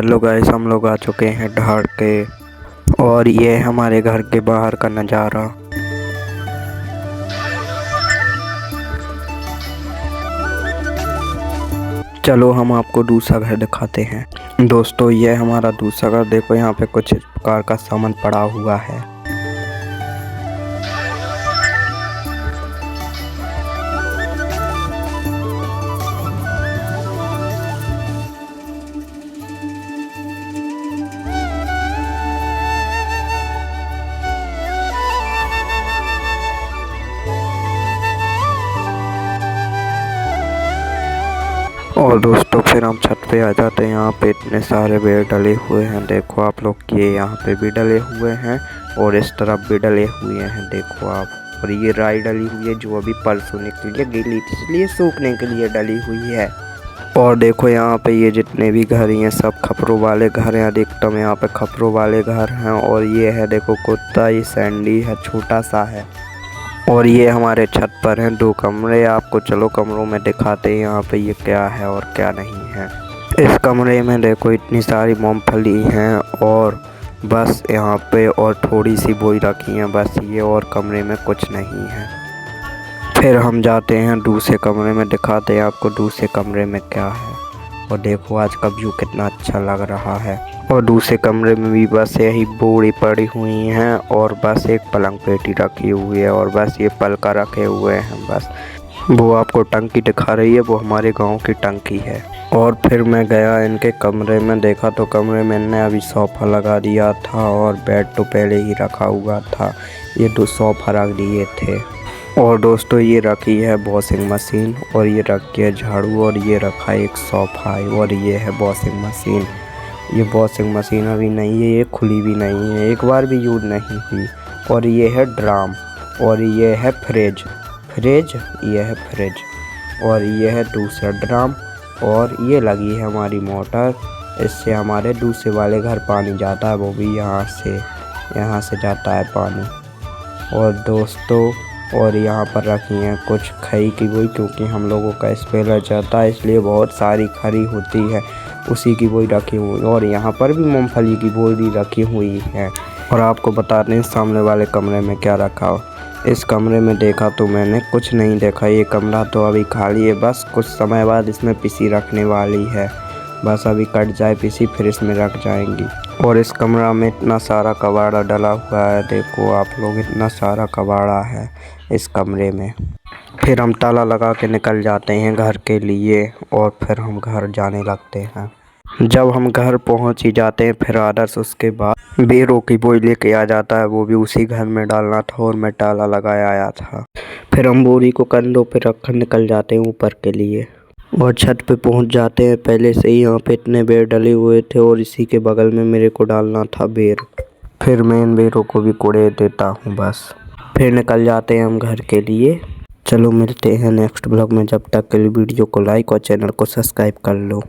Hello guys, हम लोग आ चुके हैं ढाड़ के और ये हमारे घर के बाहर का नज़ारा। चलो हम आपको दूसरा घर दिखाते हैं। दोस्तों ये हमारा दूसरा घर, देखो यहाँ पे कुछ इस प्रकार का सामान पड़ा हुआ है। और दोस्तों फिर हम छत पे आ जाते हैं। यहाँ पे इतने सारे पेड़ डले हुए हैं, देखो आप लोग, ये यहाँ पे भी डले हुए हैं और इस तरफ भी डले हुए हैं, देखो आप। और ये राई डली हुई है जो अभी परसों के लिए गीली थी, इसलिए सूखने के लिए डली हुई है। और देखो यहाँ पे ये जितने भी घर हैं सब खपरों वाले घर हैं, अधिकतम यहाँ पे खपरों वाले घर हैं। और ये है देखो कुत्ता, ये सैंडी है, छोटा सा है। और ये हमारे छत पर हैं 2 कमरे, आपको चलो कमरों में दिखाते हैं यहाँ पे ये क्या है और क्या नहीं है। इस कमरे में देखो इतनी सारी मूंगफली हैं और बस यहाँ पे और थोड़ी सी बोई रखी है बस ये, और कमरे में कुछ नहीं है। फिर हम जाते हैं दूसरे कमरे में, दिखाते हैं आपको दूसरे कमरे में क्या है। और देखो आज का व्यू कितना अच्छा लग रहा है। और दूसरे कमरे में भी बस यही बोरी पड़ी हुई हैं और बस एक पलंग पेटी रखी हुई है और बस ये पलका रखे हुए हैं बस। वो आपको टंकी दिखा रही है, वो हमारे गांव की टंकी है। और फिर मैं गया इनके कमरे में, देखा तो कमरे में इनने अभी सोफ़ा लगा दिया था और बेड तो पहले ही रखा हुआ था, ये 2 सोफ़ा रख दिए थे। और दोस्तों ये रखी है वॉशिंग मशीन और ये रखी है झाड़ू और ये रखा है एक सोफ़ा और ये है वॉशिंग मशीन। ये वॉशिंग मशीन अभी नहीं है, ये खुली भी नहीं है, एक बार भी यूज़ नहीं हुई। और ये है ड्राम और ये है फ्रिज, ये है फ्रिज और ये है दूसरा ड्राम। और ये लगी है हमारी मोटर, इससे हमारे दूसरे वाले घर पानी जाता है, वो भी यहाँ से जाता है पानी। और दोस्तों और यहाँ पर रखी हैं कुछ खई की बोई, क्योंकि हम लोगों का स्पेलर जाता है इसलिए बहुत सारी खरी होती है, उसी की बोई रखी हुई। और यहाँ पर भी मूंगफली की बोई भी रखी हुई है। और आपको बता दें सामने वाले कमरे में क्या रखा हो। इस कमरे में देखा तो मैंने कुछ नहीं देखा, ये कमरा तो अभी खाली है, बस कुछ समय बाद इसमें पीसी रखने वाली है, बस अभी कट जाए पीसी फिर इसमें रख जाएंगी। और इस कमरा में इतना सारा कबाड़ा डला हुआ है, देखो आप लोग, इतना सारा कबाड़ा है इस कमरे में। फिर हम ताला लगा के निकल जाते हैं घर के लिए और फिर हम घर जाने लगते हैं। जब हम घर पहुंच ही जाते हैं फिर आदर्श उसके बाद बेरों की बोई लेके आ जाता है, वो भी उसी घर में डालना था और मैं ताला लगाया आया था। फिर हम बोरी को कंधों पे रख कर निकल जाते हैं ऊपर के लिए और छत पे पहुंच जाते हैं। पहले से ही यहाँ पे इतने बेर डले हुए थे और इसी के बगल में मेरे को डालना था बेर, फिर मैं इन बेरों को भी कोड़े देता हूँ बस। फिर निकल जाते हैं हम घर के लिए। चलो मिलते हैं नेक्स्ट ब्लॉग में, जब तक के लिए वीडियो को लाइक और चैनल को सब्सक्राइब कर लो।